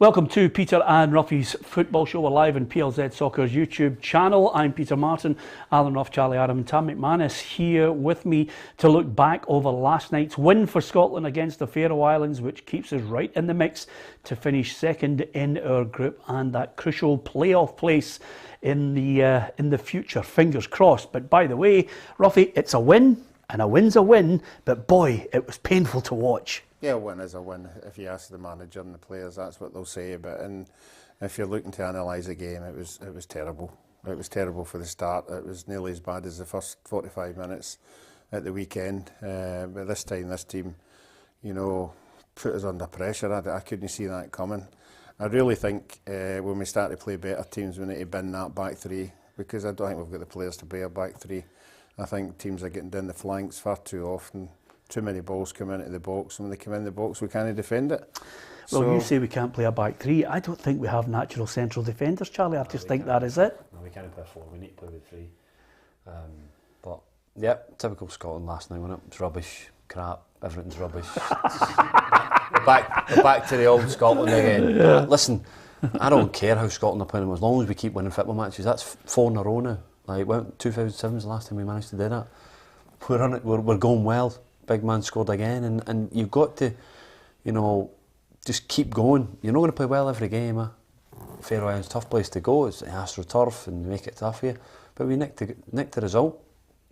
Welcome to Peter and Ruffy's Football Show. We're live on PLZ Soccer's YouTube channel. I'm Peter Martin, Alan Ruff, Charlie Adam and Tam McManus here with me to look back over last night's win for Scotland against the Faroe Islands, which keeps us right in the mix to finish second in our group and that crucial playoff place in the future. Fingers crossed. But by the way, Ruffy, it's a win and a win's a win, but boy, it was painful to watch. Yeah, a win is a win. If you ask the manager and the players, that's what they'll say about it. And if you're looking to analyse the game, it was terrible. It was terrible for the start. It was nearly as bad as the first 45 minutes at the weekend. But this time, this team, put us under pressure. I couldn't see that coming. I really think when we start to play better teams, we need to bin that back three, because I don't think we've got the players to play a back three. I think teams are getting down the flanks far too often. Too many balls come into the box, and when they come in the box, we can't defend it. Well, so, you say we can't play a back three. I don't think we have natural central defenders, Charlie. I just think that is it. No, we can't play four. We need to play with three. But yeah, typical Scotland last night, wasn't it? It's rubbish, crap, everything's rubbish. we're back to the old Scotland again. Yeah. Listen, I don't care how Scotland are playing, as long as we keep winning football matches. That's 4 in a row now. Like, 2007 was the last time we managed to do that. We're on it. We're going well. Big man scored again, and you've got to, just keep going. You're not going to play well every game. Faroe Islands, tough place to go. It's AstroTurf and make it tough here. But we nicked the result,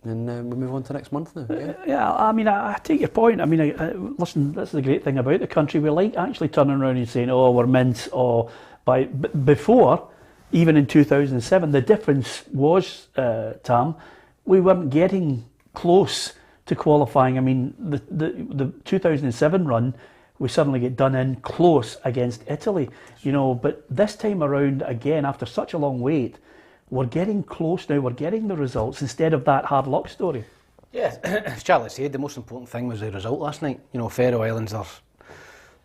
and we move on to next month now. Yeah, I mean, I take your point. I mean, listen, that's the great thing about the country. We like actually turning around and saying, "Oh, we're mint." Or before, even in 2007, the difference was, Tam, we weren't getting close to qualifying. I mean, the 2007 run, we suddenly get done in close against Italy, but this time around, again, after such a long wait, we're getting close now, we're getting the results instead of that hard luck story. Yeah, as Charlie said, the most important thing was the result last night. Faroe Islands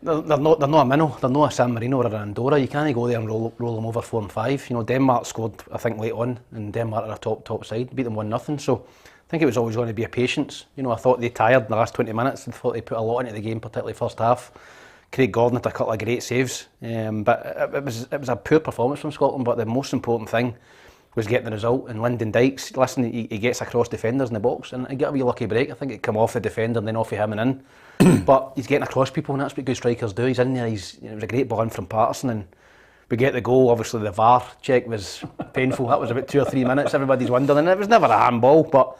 they're not a minnow, they're not a San Marino or an Andorra. You can't go there and roll them over 4 and 5. Denmark scored, I think, late on, and Denmark are a top side, beat them 1-0, so I think it was always going to be a patience. I thought they tired in the last 20 minutes and thought they put a lot into the game, particularly first half. Craig Gordon had a couple of great saves, but it was a poor performance from Scotland. But the most important thing was getting the result. And Lyndon Dykes, listen, he gets across defenders in the box, and he got a wee lucky break. I think it come off the defender and then off of him and in. But he's getting across people, and that's what good strikers do. He's in there. It was a great ball in from Patterson, and we get the goal. Obviously, the VAR check was painful. That was about 2 or 3 minutes. Everybody's wondering, and it was never a handball, but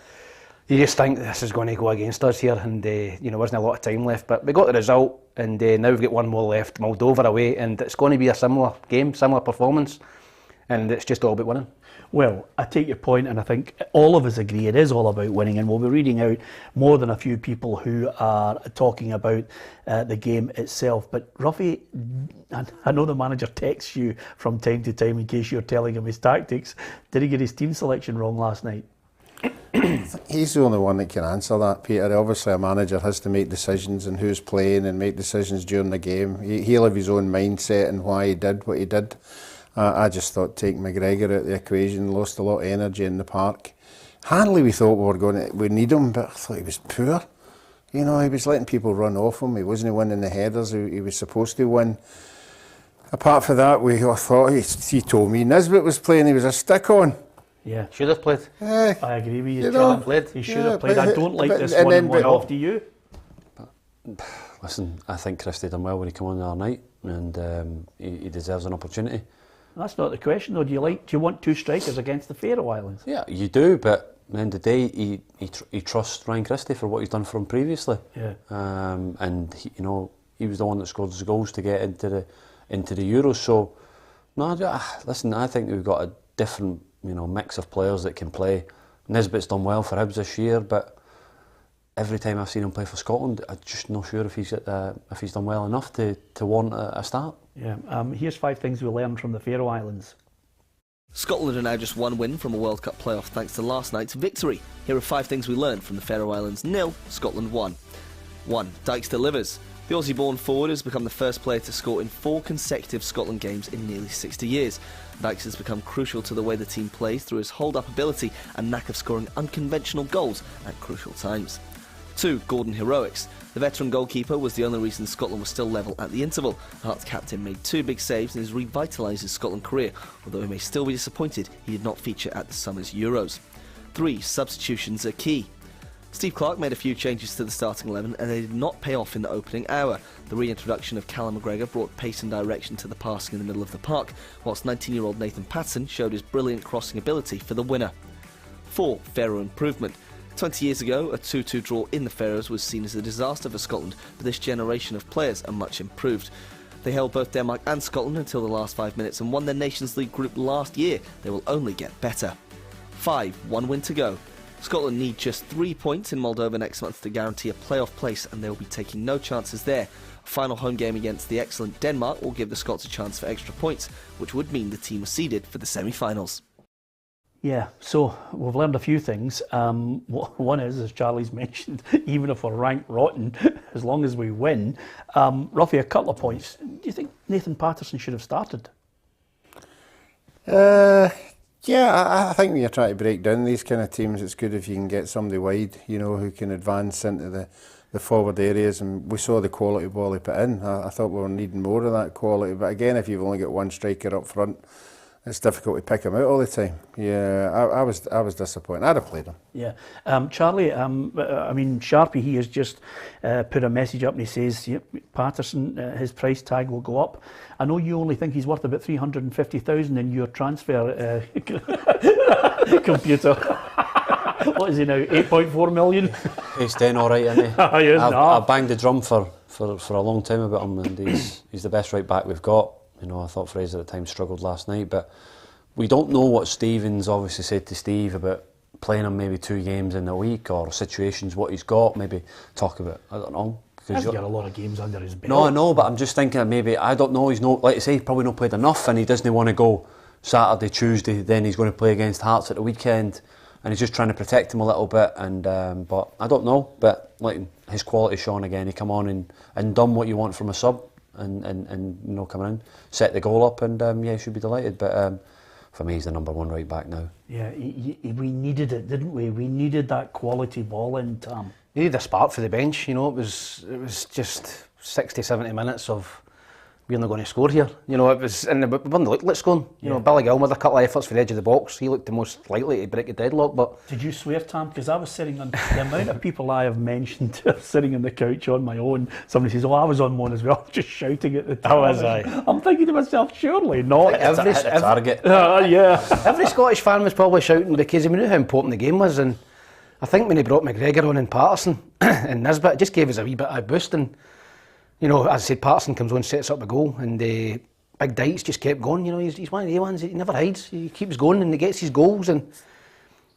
you just think this is going to go against us here, and wasn't a lot of time left, but we got the result, and now we've got one more left, Moldova away, and it's going to be a similar game, similar performance, and it's just all about winning. Well, I take your point, and I think all of us agree it is all about winning, and we'll be reading out more than a few people who are talking about the game itself. But Ruffy, I know the manager texts you from time to time in case you're telling him his tactics. Did he get his team selection wrong last night? He's the only one that can answer that, Peter. Obviously, a manager has to make decisions on who's playing and make decisions during the game. He'll have his own mindset and why he did what he did. I just thought taking McGregor out of the equation, lost a lot of energy in the park. Hanley, we thought we need him, but I thought he was poor. He was letting people run off him. He wasn't winning the headers he was supposed to win. Apart from that, I thought he told me Nisbet was playing. He was a stick-on. Yeah, should have played. I agree with you. He should have played. I don't like this one off. Do you? Listen, I think Christie done well when he came on the other night, and he deserves an opportunity. That's not the question, though. Do you want 2 strikers against the Faroe Islands? Yeah, you do, but at the end of the day, he trusts Ryan Christie for what he's done for him previously. Yeah. And he was the one that scored his goals to get into the Euros. So, no, listen, I think we've got a different mix of players that can play. Nisbet's done well for Hibs this year, but every time I've seen him play for Scotland, I'm just not sure if he's done well enough to warrant a start. Yeah. Here's 5 things we learned from the Faroe Islands. Scotland are now just 1 win from a World Cup playoff thanks to last night's victory. Here are 5 things we learned from the Faroe Islands 0, Scotland 1. 1. Dykes delivers. The Aussie-born forward has become the first player to score in 4 consecutive Scotland games in nearly 60 years. Dykes has become crucial to the way the team plays through his hold-up ability and knack of scoring unconventional goals at crucial times. 2. Gordon heroics. The veteran goalkeeper was the only reason Scotland was still level at the interval. Hearts captain made 2 big saves and has revitalised his Scotland career, although he may still be disappointed he did not feature at the summer's Euros. 3. Substitutions are key. Steve Clarke made a few changes to the starting 11 and they did not pay off in the opening hour. The reintroduction of Callum McGregor brought pace and direction to the passing in the middle of the park, whilst 19-year-old Nathan Patterson showed his brilliant crossing ability for the winner. 4. Faroe improvement. 20 years ago, a 2-2 draw in the Faroes was seen as a disaster for Scotland, but this generation of players are much improved. They held both Denmark and Scotland until the last 5 minutes and won their Nations League group last year. They will only get better. 5. 1 win to go. Scotland need just 3 points in Moldova next month to guarantee a playoff place, and they will be taking no chances there. A final home game against the excellent Denmark will give the Scots a chance for extra points, which would mean the team was seeded for the semi-finals. Yeah, so we've learned a few things. One is, as Charlie's mentioned, even if we're ranked rotten, as long as we win, roughly a couple of points. Do you think Nathan Patterson should have started? Yeah, I think when you're trying to break down these kind of teams, it's good if you can get somebody wide, who can advance into the forward areas, and we saw the quality ball he put in. I thought we were needing more of that quality, but again, if you've only got one striker up front, it's difficult to pick him out all the time. Yeah, I was disappointed. I'd have played him. Yeah. Charlie, Sharpie, he has just put a message up and he says, yep, Patterson, his price tag will go up. I know you only think he's worth about 350,000 in your transfer computer. What is he now, 8.4 million? He's doing all right, isn't he? I banged the drum for a long time about him, and he's the best right back we've got. I thought Fraser at the time struggled last night, but we don't know what Stevens obviously said to Steve about playing him maybe 2 games in a week, or situations, what he's got, maybe talk about, I don't know. He's got a lot of games under his belt. No, I know, but I'm just thinking maybe, I don't know, he's not, like I say, he's probably not played enough, and he doesn't want to go Saturday, Tuesday, then he's going to play against Hearts at the weekend, and he's just trying to protect him a little bit, and but I don't know, but like his quality shone again. He come on and done what you want from a sub, and coming in, set the goal up, and he should be delighted. But for me, he's the number 1 right back now. Yeah, we needed it, didn't we? We needed that quality ball in, Tom. Needed a spark for the bench. It was just 60, 70 minutes of we're not going to score here. It was, and we weren't looked scoring. Billy Gilmour had a couple of efforts for the edge of the box. He looked the most likely to break the deadlock. But did you swear, Tom? Because I was sitting on the amount of people I have mentioned sitting on the couch on my own. Somebody says, "Oh, I was on one as well," just shouting at the television. I'm thinking to myself, surely not. Every target. Yeah. Every Scottish fan was probably shouting because he knew how important the game was, and I think when he brought McGregor on and Patterson and Nisbet, it just gave us a wee bit of a boost. And as I said, Patterson comes on, sets up a goal, and Big Dykes just kept going. He's one of the ones, he never hides. He keeps going and he gets his goals. And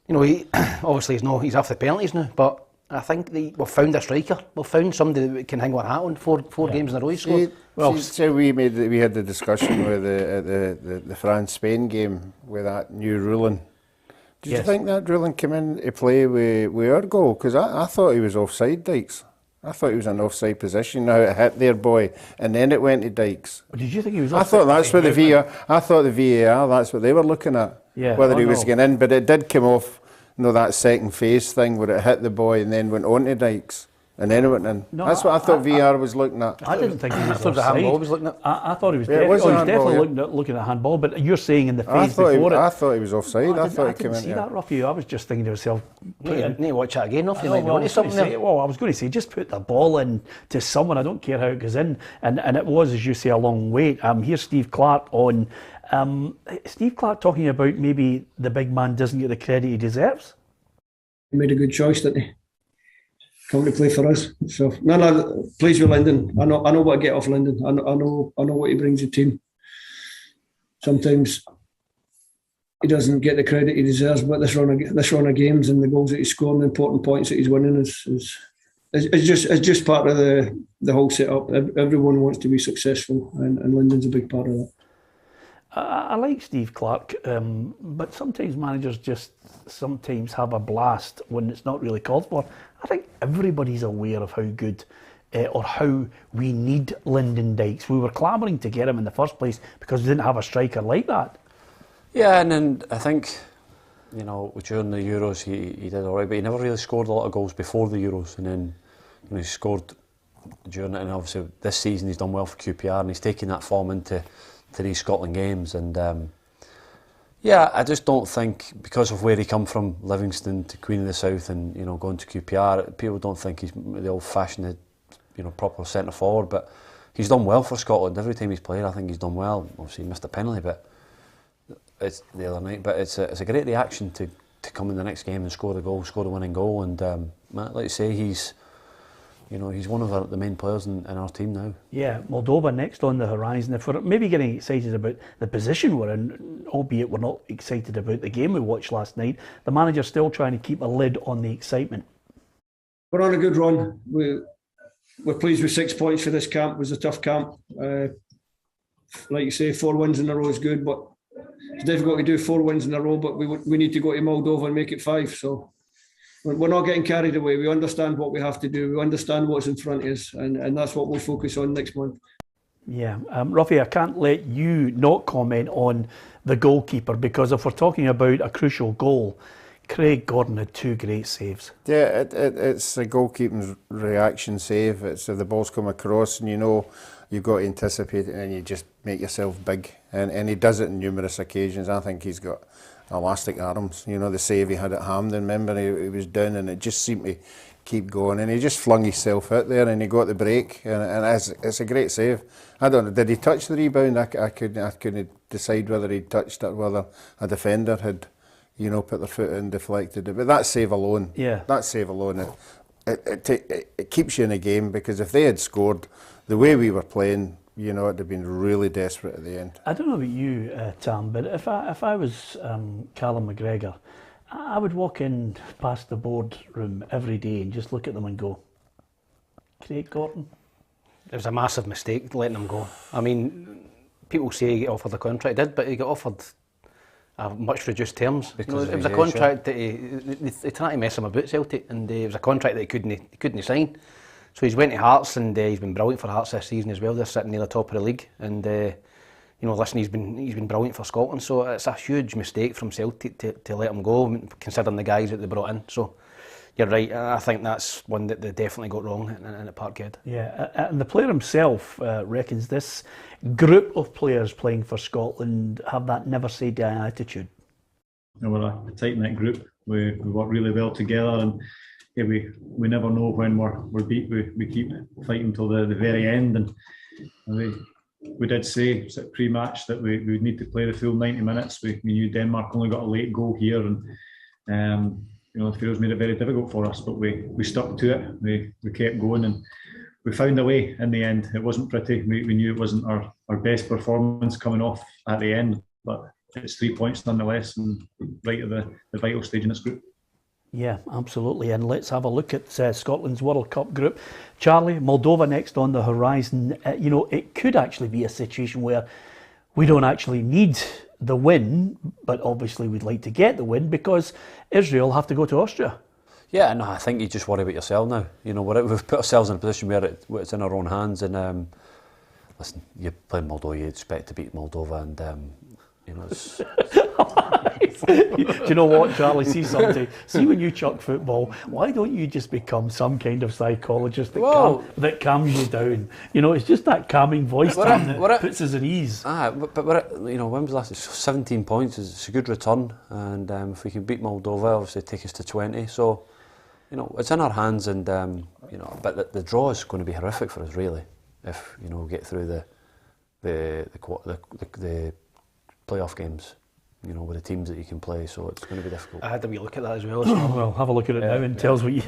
he obviously he's off the penalties now, but I think we've found a striker. We've found somebody that can hang our hat on. Four games in a row he scored. We had the discussion with the France-Spain game with that new ruling. Did you think that ruling came into play with our goal? Because I thought he was offside, Dykes. I thought he was in offside position. Now it hit their boy, and then it went to Dykes. Did you think he was offside? I thought that's where the VAR. I thought the VAR. That's what they were looking at. Yeah, whether he was getting in, but it did come off. That second phase thing where it hit the boy and then went on to Dykes. And then it went in. No, that's what I thought VAR was looking at. I didn't think he was offside. I thought the handball was looking at. I thought he was, definitely looking at handball, but you're saying in the phase before it. I thought he was offside. I thought I didn't see that, Ruffy. I was just thinking to myself, need to watch that again, Ruffy. I was going to say, just put the ball in to someone. I don't care how it goes in. And it was, as you say, a long wait. Here's Steve Clarke on. Steve Clarke talking about maybe the big man doesn't get the credit he deserves. He made a good choice, didn't he? Come to play for us. So pleased with Lyndon. I know what I get off Lyndon. I know what he brings to the team. Sometimes he doesn't get the credit he deserves, but this run of games and the goals that he's scoring, the important points that he's winning is just part of the whole setup. Everyone wants to be successful, and Lyndon's a big part of that. I like Steve Clarke, but sometimes managers just sometimes have a blast when it's not really called for. I think everybody's aware of how good or how we need Lyndon Dykes. We were clamouring to get him in the first place because we didn't have a striker like that. Yeah, and then I think you know, during the Euros he did all right, but he never really scored a lot of goals before the Euros, and then he scored during it, and obviously this season he's done well for QPR, and he's taken that form into these Scotland games, and yeah, I just don't think, because of where he come from, Livingston to Queen of the South, and going to QPR, people don't think he's the old-fashioned, proper centre forward, but he's done well for Scotland. Every time he's played, I think he's done well. Obviously he missed a penalty, but it's the other night, but it's a great reaction to come in the next game and score the winning goal, and like you say, he's one of the main players in our team now. Yeah, Moldova next on the horizon. If we're maybe getting excited about the position we're in, albeit we're not excited about the game we watched last night, the manager's still trying to keep a lid on the excitement. We're on a good run. We're pleased with 6 points for this camp. It was a tough camp. Like you say, 4 wins in a row is good, but it's difficult to do 4 wins in a row, but we need to go to Moldova and make it 5. So we're not getting carried away. We understand what we have to do. We understand what's in front of us, and that's what we'll focus on next month. Yeah, Ruffy, I can't let you not comment on the goalkeeper, because if we're talking about a crucial goal, Craig Gordon had 2 great saves. Yeah, it's a goalkeeping's reaction save. It's if the ball's come across and you've got to anticipate it and you just make yourself big. And he does it on numerous occasions. I think he's got elastic arms. The save he had at Hampden, remember, he was down and it just seemed to keep going, and he just flung himself out there and he got the break, and it's a great save. I don't know, did he touch the rebound? I couldn't decide whether he touched it, whether a defender had put their foot in and deflected it, but that save alone, it keeps you in a game, because if they had scored the way we were playing, it'd have been really desperate at the end. I don't know about you, Tam, but if I was Callum McGregor, I would walk in past the boardroom every day and just look at them and go, Craig Gordon? It was a massive mistake letting him go. I mean, people say he got offered a contract, he did, but he got offered much reduced terms. It was a contract that they tried to mess him about, Celtic, and it was a contract that he couldn't sign. So he's went to Hearts, and he's been brilliant for Hearts this season as well. They're sitting near the top of the league, and listen, he's been brilliant for Scotland. So it's a huge mistake from Celtic to let him go, considering the guys that they brought in. So you're right. I think that's one that they definitely got wrong in the Parkhead. Yeah, and the player himself reckons this group of players playing for Scotland have that never say die attitude. We're a tight-knit group. We work really well together, and yeah, we never know when we're beat. We keep fighting till the very end, and we did say pre-match that we would need to play the full 90 minutes. We knew Denmark only got a late goal here, and the Faroes made it very difficult for us, but we stuck to it. We kept going, and we found a way in the end. It wasn't pretty. We knew it wasn't our best performance coming off at the end, but it's 3 points nonetheless, and right at the vital stage in this group. Yeah, absolutely. And let's have a look at Scotland's World Cup group. Charlie, Moldova next on the horizon. It could actually be a situation where we don't actually need the win, but obviously we'd like to get the win, because Israel have to go to Austria. Yeah, no, I think you just worry about yourself now. We've put ourselves in a position where it's in our own hands, and listen, you play Moldova, you expect to beat Moldova, and it's... Do you know what, Charlie? See when you chuck football, why don't you just become some kind of psychologist that calms you down? It's just that calming voice that puts us at ease. But when was the last? 17 points. It's a good return, and if we can beat Moldova, obviously take us to 20. So, it's in our hands, and but the draw is going to be horrific for us, really, if we get through the playoff games. With the teams that you can play, so it's going to be difficult. I had a wee look at that as well. Well, have a look at it now and tell us what you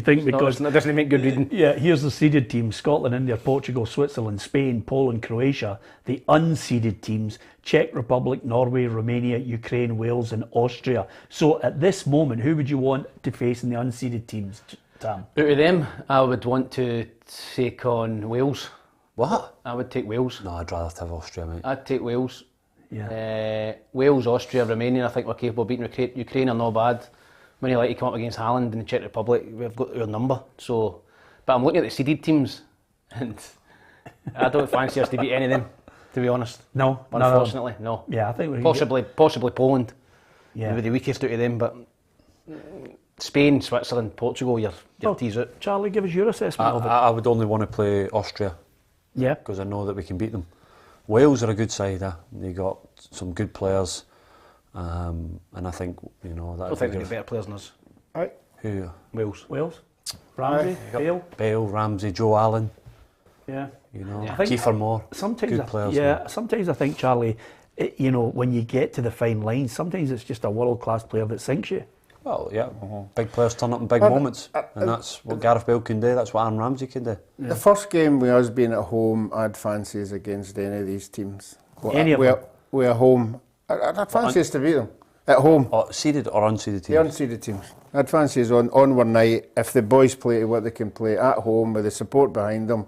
think, because it doesn't make good reading. Yeah, here's the seeded teams: Scotland, India, Portugal, Switzerland, Spain, Poland, Croatia. The unseeded teams: Czech Republic, Norway, Romania, Ukraine, Wales and Austria. So at this moment, who would you want to face in the unseeded teams, Tam? Out of them, I would want to take on Wales. What? I would take Wales. No, I'd rather have Austria, mate. I'd take Wales. Yeah. Wales, Austria, Romania, I think we're capable of beating Ukraine are not bad. When you like to come up against Haaland in the Czech Republic, we've got our number. So, but I'm looking at the seeded teams, and I don't fancy us to beat any of them, to be honest. No, unfortunately, no. Yeah, I think we possibly Poland. maybe the weakest out of them, but Spain, Switzerland, Portugal, your tees out. Charlie, give us your assessment of it. I would only want to play Austria. Yeah. Because I know that we can beat them. Wales are a good side. They got some good players, and I think that. I think they got better players than us. Aye. Who? Wales. Ramsey, Bale, Ramsey, Joe Allen. Yeah. Kiefer Moore. Sometimes, players. Sometimes I think, Charlie, when you get to the fine line, sometimes it's just a world-class player that sinks you. Well, yeah, big players turn up in big moments, and that's what Gareth Bale can do. That's what Aaron Ramsey can do. The first game with us being at home, I'd fancy us against any of these teams. We're at home. I'd fancy us to beat them at home. Seeded or unseeded teams? The unseeded teams. I'd fancy us on one night if the boys play what they can play at home with the support behind them.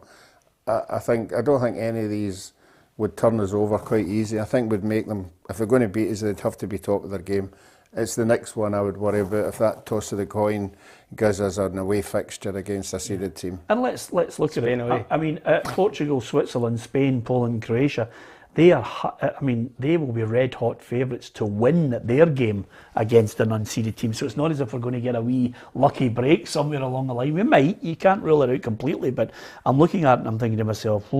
I don't think any of these would turn us over quite easy. I think we'd make them, if they're going to beat us, they'd have to be top of their game. It's the next one I would worry about if that toss of the coin gives us an away fixture against a seeded team. And let's look at it. Away. I mean, Portugal, Switzerland, Spain, Poland, Croatia, they will be red hot favourites to win their game against an unseeded team. So it's not as if we're going to get a wee lucky break somewhere along the line. We might. You can't rule it out completely. But I'm looking at it and I'm thinking to myself,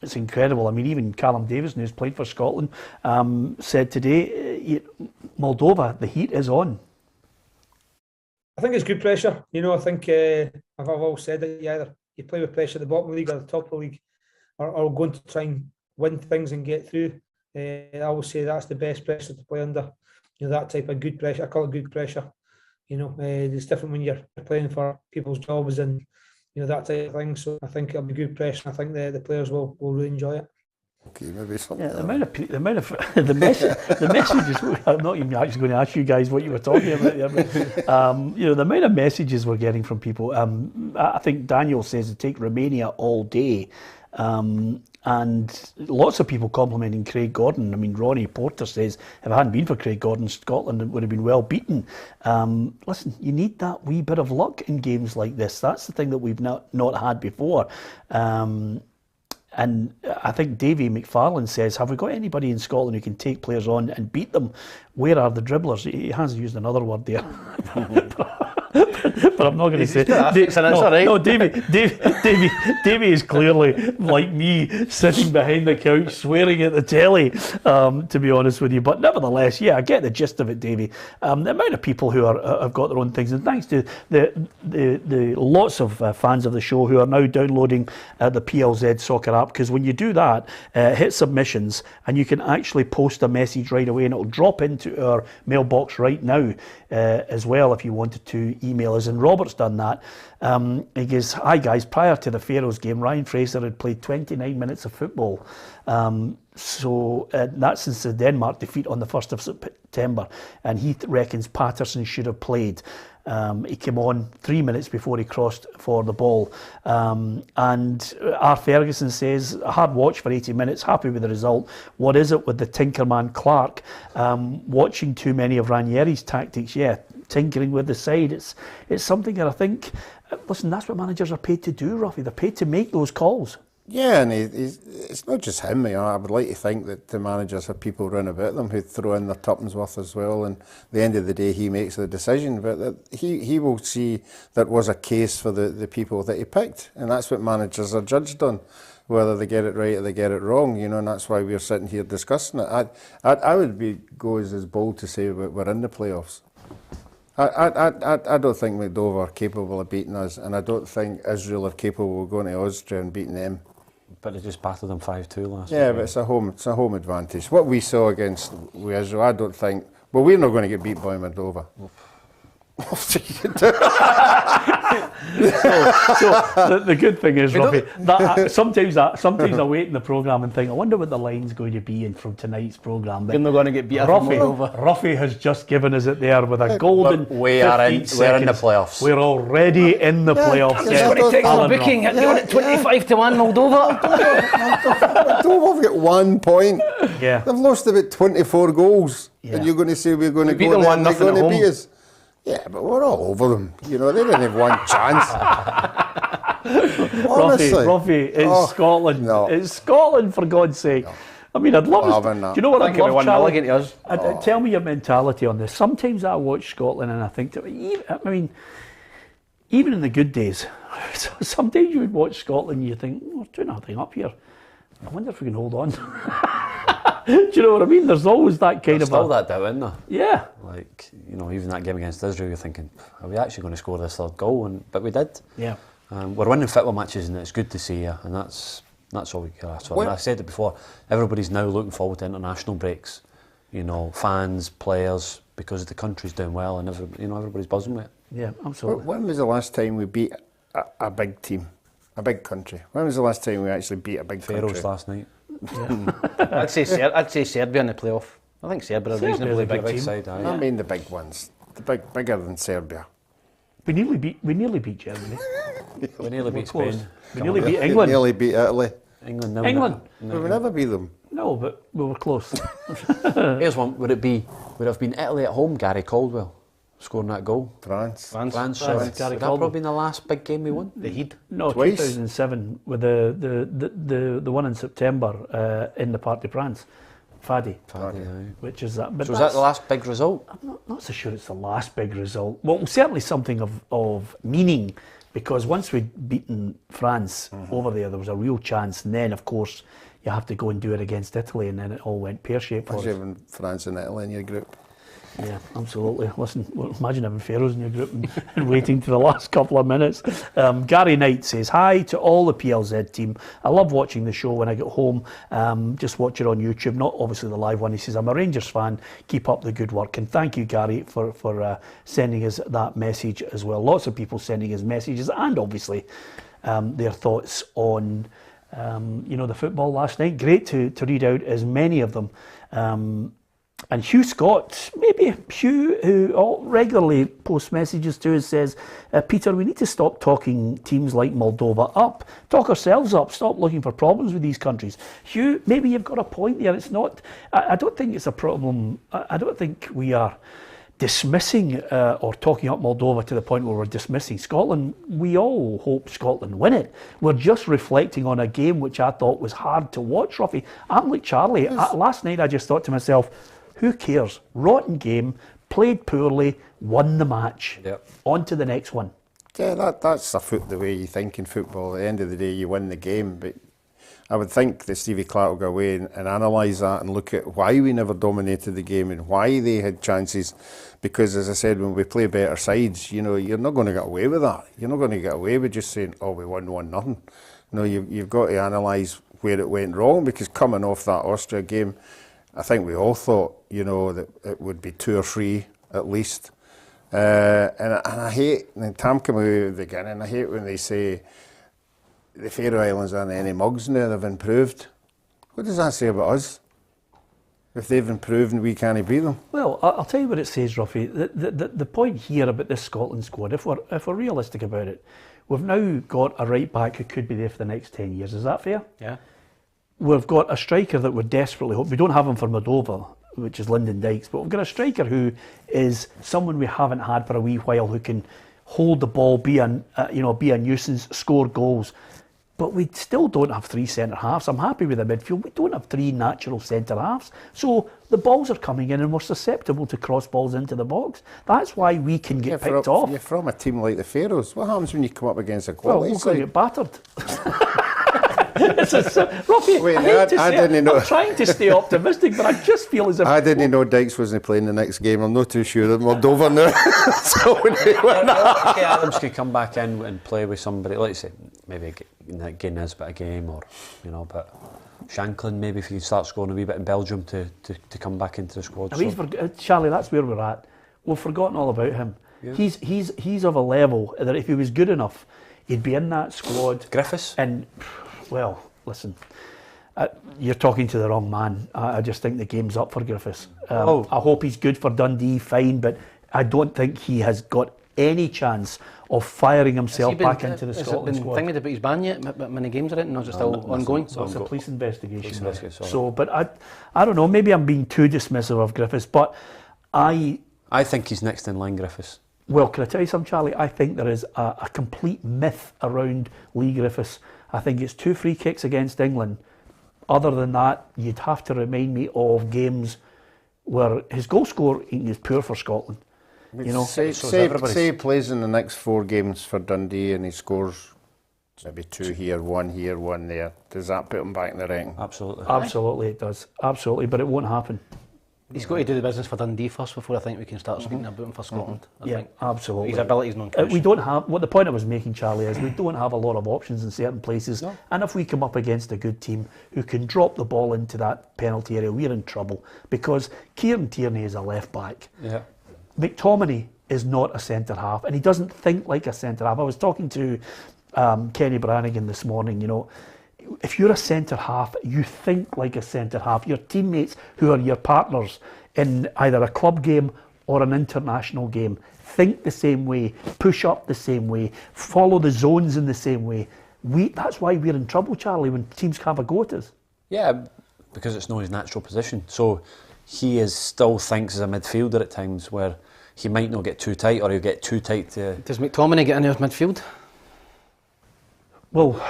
it's incredible. I mean, even Callum Davison, who's played for Scotland, said today, Moldova, the heat is on. I think it's good pressure. I think I've always said that you play with pressure at the bottom of the league or the top of the league, or going to try and win things and get through. I always say that's the best pressure to play under. That type of good pressure. I call it good pressure. It's different when you're playing for people's jobs and that type of thing. So I think it'll be good pressure. I think the players will really enjoy it. Okay, maybe something. Yeah, the messages. I'm not even actually going to ask you guys what you were talking about there, but the amount of messages we're getting from people. I think Daniel says to take Romania all day, and lots of people complimenting Craig Gordon. I mean, Ronnie Porter says if it hadn't been for Craig Gordon, Scotland would have been well beaten. Listen, you need that wee bit of luck in games like this. That's the thing that we've not had before. And I think Davey McFarlane says, have we got anybody in Scotland who can take players on and beat them? Where are the dribblers? He has used another word there. But I'm not going to say. No, Davey is clearly like me, sitting behind the couch, swearing at the telly. To be honest with you, but nevertheless, I get the gist of it, Davey. The amount of people who have got their own things, and thanks to the lots of fans of the show who are now downloading the PLZ Soccer app, because when you do that, hit submissions, and you can actually post a message right away, and it'll drop into our mailbox right now as well if you wanted to email us. And Robert's done that. He goes, hi guys, prior to the Faroes game, Ryan Fraser had played 29 minutes of football. So that's since the Denmark defeat on the 1st of September. And he reckons Patterson should have played. He came on 3 minutes before he crossed for the ball. And R. Ferguson says, a hard watch for 80 minutes, happy with the result. What is it with the Tinkerman Clark? Watching too many of Ranieri's tactics, tinkering with the side. It's something that I think, listen, that's what managers are paid to do, Ruffy. They're paid to make those calls. Yeah, and it's not just him. I would like to think that the managers have people round about them who throw in their tuppence worth as well. And at the end of the day, he makes the decision. But that he will see that was a case for the people that he picked, and that's what managers are judged on, whether they get it right or they get it wrong. And that's why we're sitting here discussing it. I would go as bold to say we're in the playoffs. I don't think Moldova are capable of beating us, and I don't think Israel are capable of going to Austria and beating them. But they just battered them 5-2 last week. Yeah, but it's a home advantage. What we saw against Israel, I don't think. Well, we're not going to get beat by Moldova. So the good thing is, Ruffy, that sometimes I wait in the programme and think, I wonder what the line's going to be from tonight's programme. You're not going to get beat up. Ruffy has just given us it there with a golden. We're in the playoffs. We're already in the playoffs. It's going to take some booking. You're on at 25-1 Moldova. Moldova have got 1 point. Yeah. They've lost about 24 goals. Yeah. And you're going to say we're going to go there and they're going to beat us. Yeah, but we're all over them. They didn't have one chance. Ruffy, it's Scotland. No. It's Scotland, for God's sake. No. I mean, I'd love Having it. that. Do you know what I I'd think it'll love, be 1-0 Charlie? against us. Tell me your mentality on this. Sometimes I watch Scotland and I think, I mean, even in the good days, sometimes you would watch Scotland and you think, we're doing nothing up here. I wonder if we can hold on. Do you know what I mean? There's always that kind There's of still that doubt in there. Yeah. Like, you know, even that game against Israel, you're thinking, are we actually going to score this third goal? But we did. Yeah. We're winning football matches and it's good to see you, and that's all we can ask for. And I said it before, everybody's now looking forward to international breaks. You know, fans, players, because the country's doing well and everybody's buzzing with it. Yeah, absolutely. When was the last time we beat a big team, a big country? When was the last time we actually beat a big Faroes country? last night. I'd say Serbia in the playoff. I think Serbia are Serbia's reasonably a big big. team. Side, aye. I mean the big ones, bigger than Serbia. We nearly beat Germany. We nearly beat close. Spain. We nearly beat England. Nearly beat Italy. England. No, England. We would never beat them. No, but we were close. Here's one. Would it have been Italy at home? Gary Caldwell scoring that goal. France. France. France, Would Gary that Caldwell. probably been the last big game we won? The Heat. No, Twice. 2007 with the one in September in the Parc des Princes, Fadi, Aye. which is that. But So was that the last big result? I'm not so sure it's the last big result. Well, certainly something of meaning, because once we'd beaten France over there was a real chance, and then of course you have to go and do it against Italy, and then it all went pear-shaped for us. Imagine having France and Italy in your group. Yeah, absolutely. Listen, imagine having Faroes in your group and waiting to the last couple of minutes. Gary Knight says, hi to all the PLZ team. I love watching the show when I get home. Just watch it on YouTube, not obviously the live one. He says, I'm a Rangers fan. Keep up the good work. And thank you, Gary, for sending us that message as well. Lots of people sending us messages and obviously their thoughts on the football last night. Great to read out as many of them. And Hugh Scott, maybe Hugh, who regularly posts messages to us, says, Peter, we need to stop talking teams like Moldova up. Talk ourselves up. Stop looking for problems with these countries. Hugh, maybe you've got a point there. It's not, I don't think it's a problem. I don't think we are dismissing or talking up Moldova to the point where we're dismissing Scotland. We all hope Scotland win it. We're just reflecting on a game which I thought was hard to watch, Ruffy. I'm like Charlie. Last night I just thought to myself, who cares? Rotten game, played poorly, won the match. Yep. On to the next one. Yeah, that's the way you think in football. At the end of the day, you win the game. But I would think that Stevie Clark will go away and analyse that and look at why we never dominated the game and why they had chances. Because, as I said, when we play better sides, you're not going to get away with that. You're not going to get away with just saying, oh, we won 1-0. No, you've got to analyse where it went wrong, because coming off that Austria game, I think we all thought, that it would be 2 or 3 at least. And I hate, and Tam came away at the beginning, I hate when they say the Faroe Islands aren't any mugs now, they've improved. What does that say about us? If they've improved and we can't beat them? Well, I'll tell you what it says, Ruffy. The point here about this Scotland squad, if we're realistic about it, we've now got a right back who could be there for the next 10 years. Is that fair? Yeah. We've got a striker that we're desperately hoping. We don't have him for Moldova, which is Lyndon Dykes, but we've got a striker who is someone we haven't had for a wee while, who can hold the ball, be a nuisance, score goals. But we still don't have 3 centre halves. I'm happy with the midfield. We don't have 3 natural centre halves. So the balls are coming in and we're susceptible to cross balls into the box. That's why we can get picked off. You're from a team like the Faroes. What happens when you come up against a Well, quality we're going to side? get battered. Robbie, Wait, I didn't know. I'm trying to stay optimistic, but I just feel as if... I didn't know Dykes wasn't playing the next game. I'm not too sure. Moldova now. So when they win that. Adams could come back in and play with somebody, like you say, maybe again Nisbet a game, or but Shanklin maybe if he start scoring a wee bit in Belgium to come back into the squad. Charlie, that's where we're at. We've forgotten all about him. Yeah. He's of a level that if he was good enough, he'd be in that squad. Griffiths? And, well, listen, you're talking to the wrong man. I just think the game's up for Griffiths. I hope he's good for Dundee, fine, but I don't think he has got any chance of firing himself back into the Scotland squad. Has it been thinking about his ban yet? Many games are it? No, is it still ongoing? So it's a police investigation. So, but I don't know, maybe I'm being too dismissive of Griffiths, but I think he's next in line, Griffiths. Well, can I tell you something, Charlie? I think there is a complete myth around Lee Griffiths. I think it's 2 free kicks against England. other than that, you'd have to remind me of games where his goal scoring is poor for Scotland. You know, say he plays in the next 4 games for Dundee and he scores maybe 2 here, 1 there. Does that put him back in the ranking? Absolutely. Absolutely, it does. Absolutely, but it won't happen. He's got to do the business for Dundee first before I think we can start speaking about him for Scotland. I think. Absolutely. His abilities non-crucial. We don't have, what the point I was making, Charlie, is we don't have a lot of options in certain places. No. And if we come up against a good team who can drop the ball into that penalty area, we're in trouble. Because Kieran Tierney is a left back. Yeah. McTominay is not a centre half, and he doesn't think like a centre half. I was talking to Kenny Brannigan this morning. You know, if you're a centre half, you think like a centre half. Your teammates who are your partners in either a club game or an international game think the same way, push up the same way, follow the zones in the same way. That's why we're in trouble, Charlie, when teams have a go at us. Yeah, because it's not his natural position. So he still thinks as a midfielder at times where he might not get too tight or he'll get too tight to... Does McTominay get into his midfield? Well,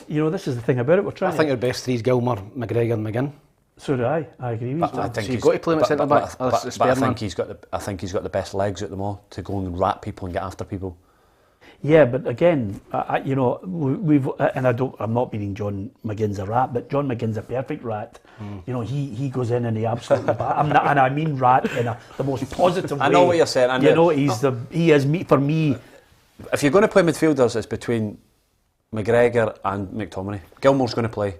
you know, this is the thing about it. We're trying. I think your best 3 is Gilmour, McGregor and McGinn. So do I. I agree with you. I think so you've got to play him at centre back. But I think he's got the best legs at them all to go and rat people and get after people. Yeah, but again, you know, we've and I'm not meaning John McGinn's a rat, but John McGinn's a perfect rat. You know, he goes in and he absolutely. and I mean rat in the most positive way. I know what you're saying. You know, he is me for me. If you're going to play midfielders, it's between McGregor and McTominay. Gilmour's going to play,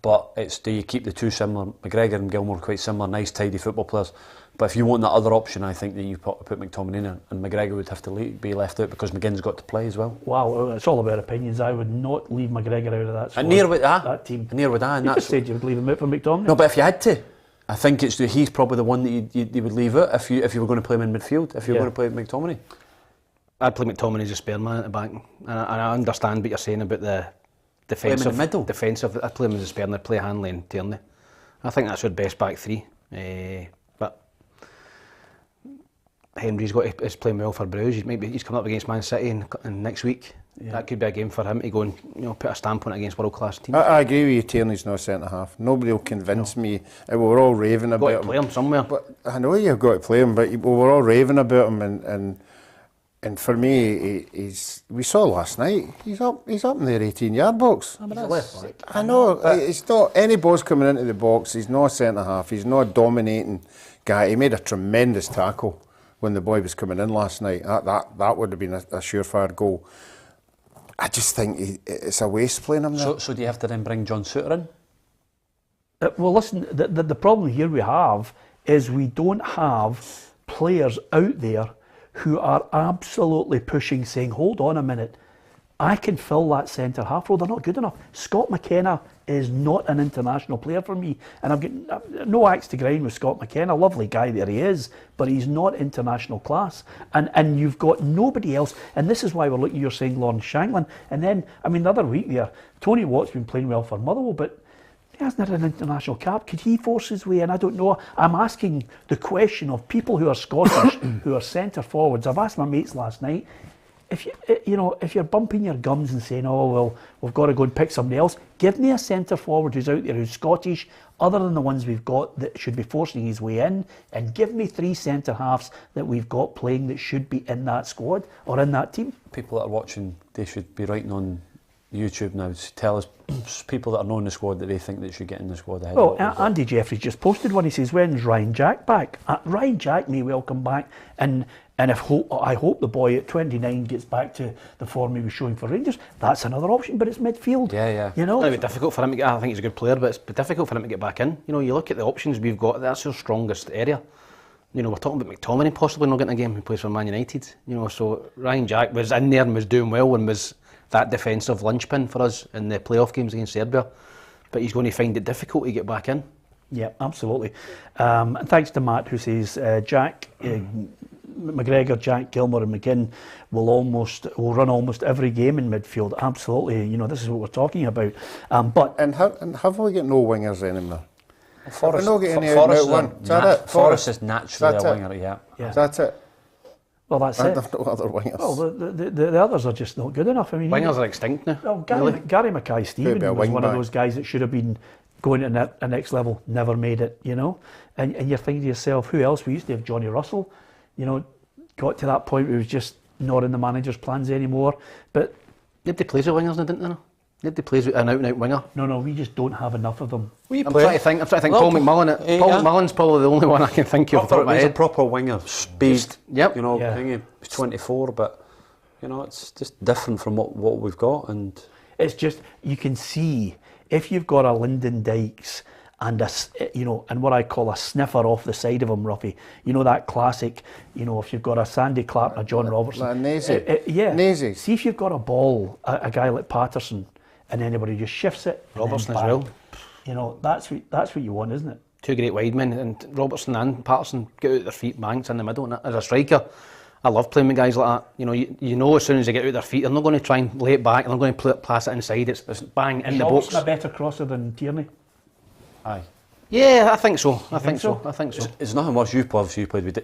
but it's do you keep the two similar? McGregor and Gilmour quite similar, nice, tidy football players. But if you want that other option, I think that you put McTominay in, and McGregor would have to be left out because McGinn's got to play as well. Wow, it's all about opinions. I would not leave McGregor out of that squad. And near with that team. Near with that, and you that's just said you would leave him out for McTominay. No, but if you had to, I think he's probably the one that you would leave out if you were going to play him in midfield. If you were going to play McTominay, I'd play McTominay as a spare man at the back, and I understand what you're saying about the defensive. Play him in the middle. Defensive, I'd play him as a spare and I'd play Hanley and Tierney. I think that's our best back 3. But Henry's is playing well for Bruges. He's coming up against Man City in next week. Yeah. That could be a game for him to go and put a stamp on it against world class teams. I agree with you. Tierney's not centre half. Nobody will convince me. We're all raving about him. Got to play him somewhere. But I know you've got to play him, but we're all raving about him, and for me, we saw last night. He's up in their 18-yard box. He's a left back. I know. It's not any ball's coming into the box. He's not a centre half. He's not a dominating guy. He made a tremendous tackle when the boy was coming in last night. That would have been a surefire goal. I just think it's a waste playing him there. So do you have to then bring John Souttar in? Well, listen, the problem here we have is we don't have players out there who are absolutely pushing, saying, hold on a minute, I can fill that centre half role. They're not good enough. Scott McKenna is not an international player for me. And I've got no axe to grind with Scott McKenna, lovely guy there he is, but he's not international class. And you've got nobody else. And this is why we're looking, you're saying Lawrence Shanklin. And then, I mean, the other week there, Tony Watt's been playing well for Motherwell, but he hasn't had an international cap. Could he force his way in? I don't know. I'm asking the question of people who are Scottish, who are centre forwards. I've asked my mates last night, if you're bumping your gums and saying, oh, well, we've got to go and pick somebody else, give me a centre forward who's out there who's Scottish, other than the ones we've got that should be forcing his way in, and give me 3 centre halves that we've got playing that should be in that squad or in that team. People that are watching, they should be writing on YouTube now to tell us people that are not in the squad that they think that should get in the squad ahead. Well, Andy Jeffries just posted one. He says, when's Ryan Jack back? Ryan Jack may well come back, and I hope the boy at 29 gets back to the form he was showing for Rangers. That's another option, but it's midfield. Yeah. You know, it'll be difficult for him to get. I think he's a good player, but it's difficult for him to get back in. You know, you look at the options we've got. That's our strongest area. You know, we're talking about McTominay possibly not getting a game. He plays for Man United. You know, so Ryan Jack was in there and was doing well and was that defensive linchpin for us in the playoff games against Serbia, but he's going to find it difficult to get back in. Yeah, absolutely. And thanks to Matt, who says Jack, McGregor, Jack, Gilmour and McGinn will run almost every game in midfield. Absolutely, you know, this is what we're talking about. But have we got no wingers anymore? Forrest is naturally a winger, yeah. That's it. Well, that's it. There's no other wingers. Well, the others are just not good enough. I mean, wingers are extinct now. Well, Gary Mackay-Stevens was one of those guys that should have been going to the next level, never made it, you know. And you're thinking to yourself, who else? We used to have Johnny Russell, you know, got to that point where he was just not in the manager's plans anymore. But nobody plays with wingers, didn't they? Nobody plays with an out-and-out winger. No, we just don't have enough of them. I'm trying to think. Paul McMullen. Paul McMullen's probably the only one I can think of. He's a proper winger, speed. Yep. You know, he's 24, but you know, it's just different from what we've got, and it's just you can see if you've got a Lyndon Dykes and and what I call a sniffer off the side of him, Ruffy. You know that classic. You know, if you've got a Sandy Clark, a John Robertson, Nazy. See if you've got a ball, a guy like Patterson, and anybody just shifts it. Robertson as well. You know, that's what you want, isn't it? Two great wide men, and Robertson and Patterson get out their feet, banks in the middle. And as a striker, I love playing with guys like that. You know, you know as soon as they get out their feet, they're not going to try and lay it back. They're going to pass it inside. It's bang in the box. A better crosser than Tierney. Aye. Yeah, I think so. I think so. It's nothing worse. You played with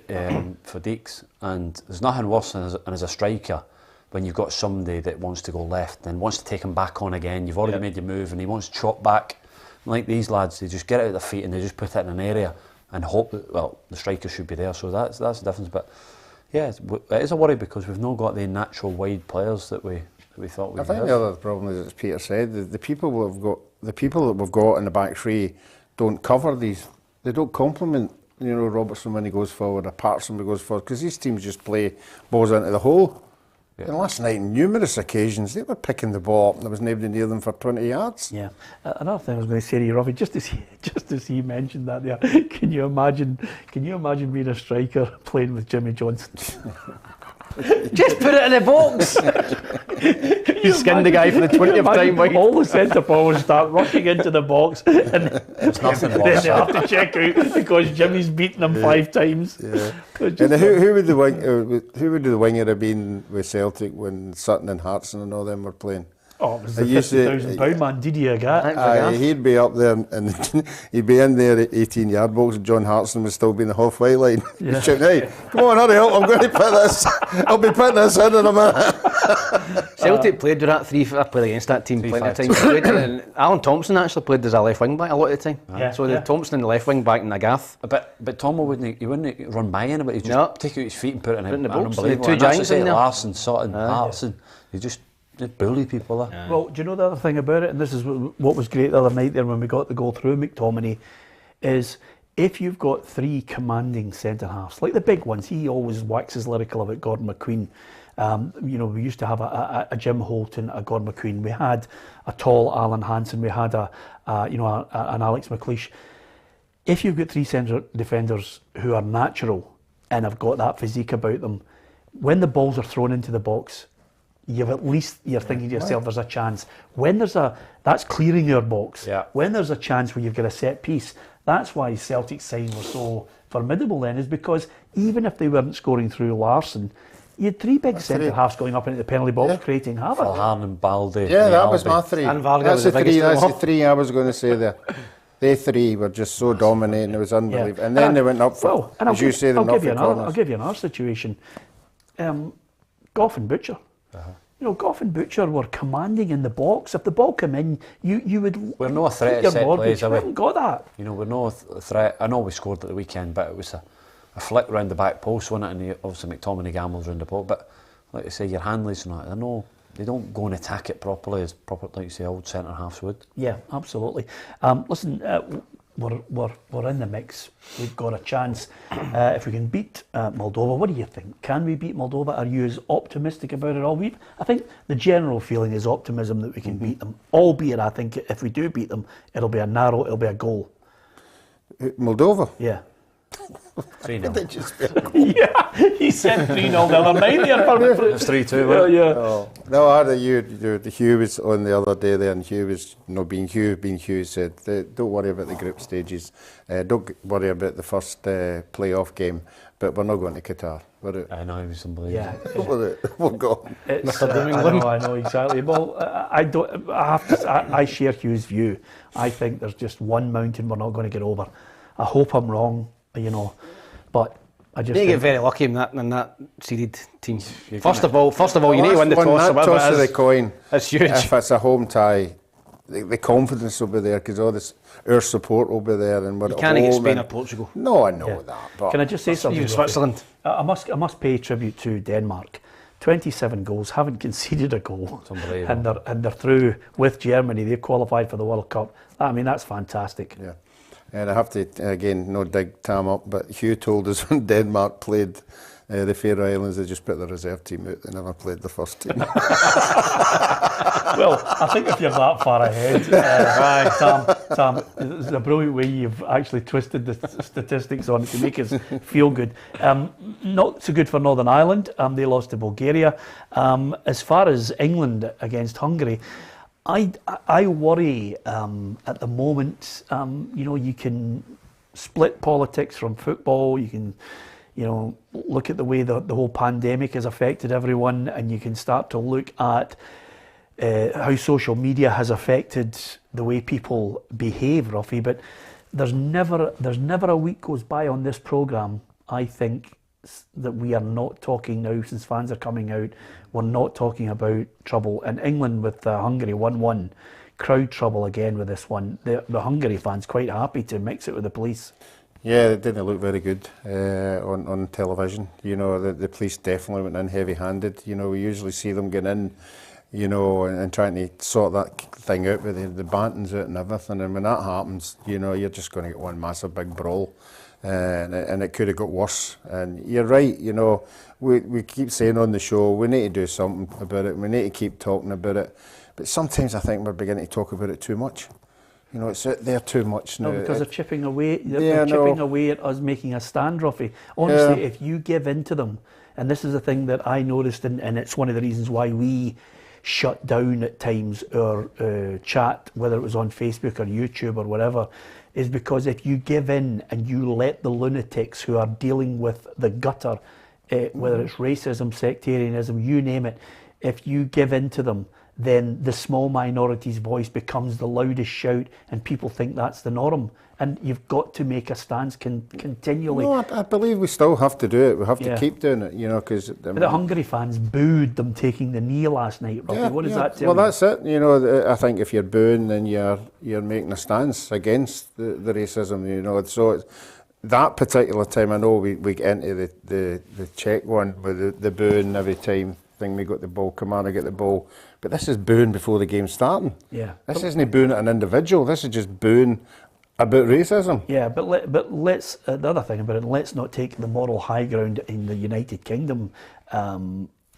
for DYKES, and there's nothing worse than as a striker when you've got somebody that wants to go left and wants to take him back on again. You've already made your move, and he wants to chop back. Like these lads, they just get it out of their feet and they just put it in an area and hope that the striker should be there. So that's the difference. But yeah, it is a worry because we've not got the natural wide players that we thought we had. I think the other problem is, as Peter said, the people that we've got in the back three don't cover these. They don't complement, you know, Robertson when he goes forward, or Patterson when he goes forward, because these teams just play balls into the hole. Yeah. And last night, on numerous occasions, they were picking the ball up and there was nobody near them for 20 yards. Yeah. Another thing I was going to say to you, Robbie, just to see you mentioned that there, can you imagine being a striker playing with Jimmy Johnson? Just put it in the box. You skinned the guy for the 20th time. Mike. All the centre forwards start rushing into the box, and nothing then they have to check out because Jimmy's beaten them 5 times. Yeah. And who would the winger have been with Celtic when Sutton and Hartson and all them were playing? Oh, it was the £50,000 man, Didier Agathe. He'd be up there and he'd be in there at 18-yard box and John Hartson would still be in the halfway line. Yeah. He'd shout, hey, come on, hurry up, I'm going to put this. I'll be putting this in a minute. Celtic played with that 3. I played against that team plenty of times. And Alan Thompson actually played as a left wing back a lot of the time. Yeah. So the Thompson and the left wing back and Agathe. But Tomo wouldn't run by anybody. He'd just take out his feet and put it in the box. Two giants in there. Larson, Sutton, Hartson. He just bully people there. Well, do you know the other thing about it, and this is what was great the other night there when we got the goal through McTominay, is if you've got 3 commanding centre halves, like the big ones, he always waxes lyrical about Gordon McQueen. You know, we used to have a Jim Holton, a Gordon McQueen. We had a tall Alan Hansen. We had an Alex McLeish. If you've got 3 centre defenders who are natural and have got that physique about them, when the balls are thrown into the box, you're thinking to yourself, there's a chance. When that's clearing your box. Yeah. When there's a chance where you've got a set piece, that's why Celtic's side were so formidable then, is because even if they weren't scoring through Larson, you had 3 big centre halves going up into the penalty box creating havoc. Farhan and Baldy. Yeah, that was my 3. And Varga that's was the 3 I was going to say there. They 3 were just so dominating, it was unbelievable. Yeah. And then they went up for, as you say, I'll give you another situation. Goff and Butcher. You know, Goff and Butcher were commanding in the box. If the ball came in, you would. We're no threat at set plays, we haven't got that. You know, we're no threat. I know we scored at the weekend, but it was a flick round the back post, wasn't it? And obviously McTominay gambles round the ball. But like you say, your handlers and that, they don't go and attack it properly as like you say, old centre halves would. Yeah, absolutely. Listen, we're in the mix. We've got a chance if we can beat Moldova. What do you think? Can we beat Moldova? Are you as optimistic about it all? I think the general feeling is optimism that we can beat them. Albeit, I think if we do beat them, it'll be a goal. Moldova? Yeah. 3-0. Yeah, he said 3-0 the other night there. It's 3-2, yeah. Oh. No, I had Hugh was on the other day there, and Hugh was, being Hugh said, don't worry about the group stages, don't worry about the first playoff game, but we're not going to Qatar. I know, he was unbelievable. Yeah. We're gone. I know exactly. Well, I share Hugh's view. I think there's just one mountain we're not going to get over. I hope I'm wrong, but I just you get very lucky in that seeded team. First of all, you need to win the toss. Toss of the coin. That's huge. If it's a home tie, the confidence will be there because our support will be there, and we're You at can't get home Spain and- or Portugal. No, I know that. But Can I just say something? Even Rocky? Switzerland. I must pay tribute to Denmark. 27 goals, haven't conceded a goal, It's unbelievable. and they're through with Germany. They've qualified for the World Cup. I mean, that's fantastic. yeah, and I have to again no dig Tam up, but Hugh told us when Denmark played the Faroe Islands, they just put the reserve team out. They never played the first team. Well, I think if you're that far ahead, Tam, it's a brilliant way you've actually twisted the statistics on it to make us feel good. Not so good for Northern Ireland. They lost to Bulgaria. As far as England against Hungary, I worry at the moment. You can split politics from football. You can, look at the way the whole pandemic has affected everyone, and you can start to look at how social media has affected the way people behave, Ruffy. But there's never a week goes by on this programme, I think, that we are not talking now, since fans are coming out, we're not talking about trouble. And England with Hungary 1-1, crowd trouble again with this one. The Hungary fans quite happy to mix it with the police. Yeah, it didn't look very good on television. The police definitely went in heavy-handed. We usually see them getting in, and trying to sort that thing out with the bantings out and everything. And when that happens, you're just going to get one massive big brawl. And it could have got worse. And you're right, we keep saying on the show, we need to do something about it. We need to keep talking about it. But sometimes I think we're beginning to talk about it too much. It's out there too much now. No, because they're chipping away. They're Yeah, chipping no. away at us making a stand, Ruffy. Honestly, Yeah. if you give in to them, and this is the thing that I noticed, and it's one of the reasons why we shut down at times our chat, whether it was on Facebook or YouTube or whatever, is because if you give in and you let the lunatics who are dealing with the gutter, whether it's racism, sectarianism, you name it, if you give in to them, then the small minority's voice becomes the loudest shout, and people think that's the norm. And you've got to make a stance continually. No, I believe we still have to do it. We have Yeah. to keep doing it, because... But the Hungary fans booed them taking the knee last night, Ruffy. What does that tell Well, you? that's it. I think if you're booing, then you're making a stance against the racism, So that particular time, I know we get into the Czech one with the booing every time thing we got the ball, Kamara get the ball. But this is booing before the game's starting. Yeah. This isn't booing at an individual. This is just booing about racism. Yeah, but let's the other thing about it, let's not take the moral high ground in the United Kingdom,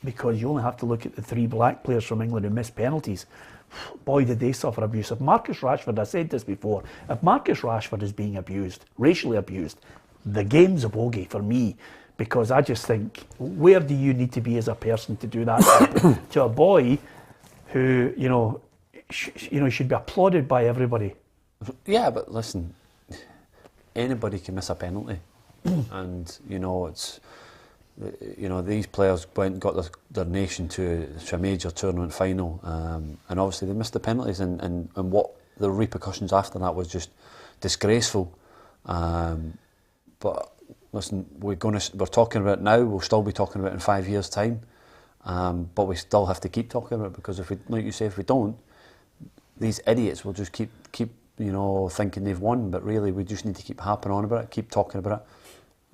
because you only have to look at the 3 black players from England who missed penalties. Boy, did they suffer abuse. If Marcus Rashford, I said this before, if Marcus Rashford is being abused, racially abused, the game's a bogey for me, because I just think, where do you need to be as a person to do that to a boy who, should be applauded by everybody? Yeah, but listen, anybody can miss a penalty, and it's these players went and got their nation to a major tournament final, and obviously they missed the penalties, and what the repercussions after that was just disgraceful. But listen, we're talking about it now. We'll still be talking about it in 5 years' time, but we still have to keep talking about it, because if we, like you say, if we don't, these idiots will just keep thinking they've won, but really we just need to keep harping on about it, keep talking about it,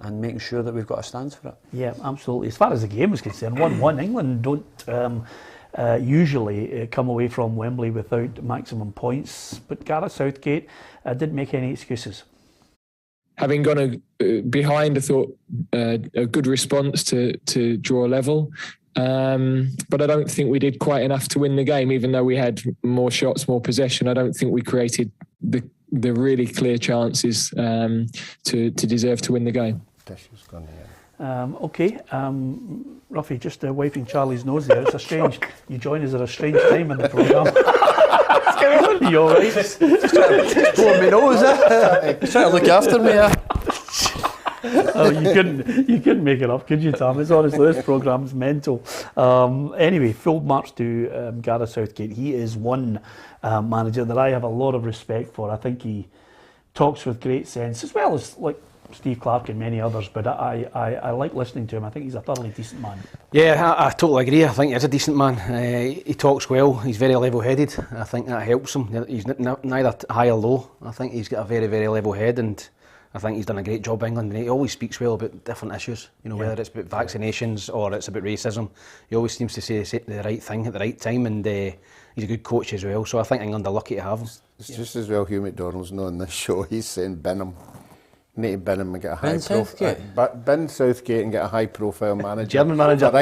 and making sure that we've got a stance for it. Yeah, absolutely. As far as the game is concerned, 1-1, England don't usually come away from Wembley without maximum points, but Gareth Southgate didn't make any excuses. Having gone behind, I thought a good response to draw level. But I don't think we did quite enough to win the game, even though we had more shots, more possession. I don't think we created the really clear chances to deserve to win the game. Okay, Ruffy, just wiping Charlie's nose there. It's a strange, you join us at a strange time in the programme. You all right? Just blowing my nose, He's trying to look after me, Oh, you couldn't make it up, could you, Tom? It's honestly, this programme's mental. Anyway, full marks to Gareth Southgate. He is one manager that I have a lot of respect for. I think he talks with great sense, as well as Steve Clarke and many others, but I like listening to him. I think he's a thoroughly decent man. Yeah, I totally agree. I think he's a decent man. He talks well. He's very level-headed. I think that helps him. He's neither high or low. I think he's got a very, very level head, and I think he's done a great job in England. And he always speaks well about different issues. Whether it's about vaccinations or it's about racism. He always seems to say the right thing at the right time, and he's a good coach as well. So I think England are lucky to have him. It's just as well Hugh McDonald's not on this show. He's saying bin him. Need to bin him and get a high profile. But bin Southgate and get a high profile manager. German manager. For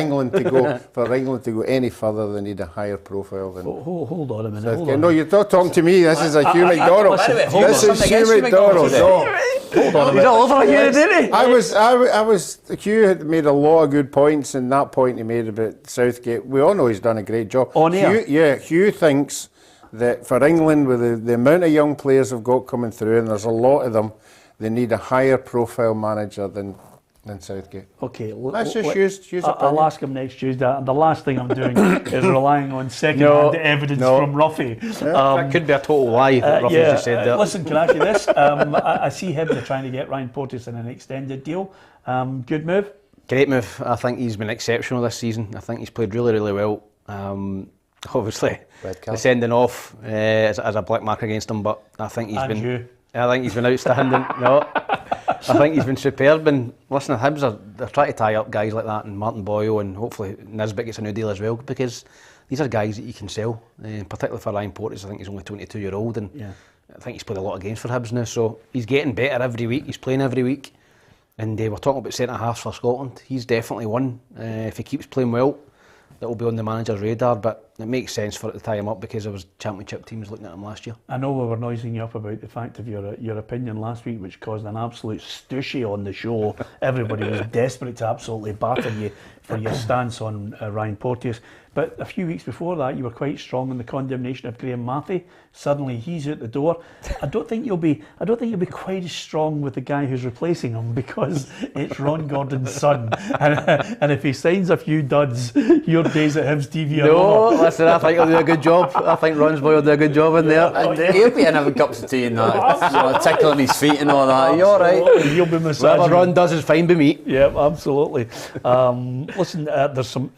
England to go any further, they need a higher profile than. Hold on a minute. Southgate. No, you're not talking to me. This is a Hugh McDonald. This is Hugh McDonald. Hold on a minute. He's all over you, didn't he? I was. Hugh had made a lot of good points, and that point he made about Southgate, we all know he's done a great job. On air. Hugh thinks that for England, with the amount of young players have got coming through, and there's a lot of them, they need a higher profile manager than Southgate. Okay, let's just use I'll ask him next Tuesday, and the last thing I'm doing is relying on second-hand evidence from Ruffy. That could be a total lie that Ruffy's just said that. Listen, can I ask you this? I see Hibs are trying to get Ryan Porteous in an extended deal. Good move? Great move. I think he's been exceptional this season. I think he's played really, really well. Obviously, the sending off as a black mark against him, but I think he's been outstanding. I think he's been superb. And listen, they're trying to tie up guys like that, and Martin Boyle, and hopefully Nisbet gets a new deal as well, because these are guys that you can sell, particularly for Ryan Porteous. I think he's only 22-year-old, and I think he's played a lot of games for Hibs now, so he's getting better every week. He's playing every week, and we're talking about centre halves for Scotland. He's definitely one. If he keeps playing well, that will be on the manager's radar, but it makes sense for it to tie him up because there was championship teams looking at him last year. I know we were noising you up about the fact of your opinion last week, which caused an absolute stushy on the show. Everybody was desperate to absolutely batter you for your stance on Ryan Porteous. But a few weeks before that, you were quite strong on the condemnation of Graham Mathie. Suddenly, he's out the door. I don't think you'll be quite as strong with the guy who's replacing him, because it's Ron Gordon's son. And if he signs a few duds, your days at Hibs TV are over. Listen, I think he'll do a good job. I think Ron's boy will do a good job in there. And he'll be in having cups of tea and that, tickling his feet and all that. You're all right. He'll be massaging. Whatever Ron does is fine by me. Yeah, absolutely. Listen, there's some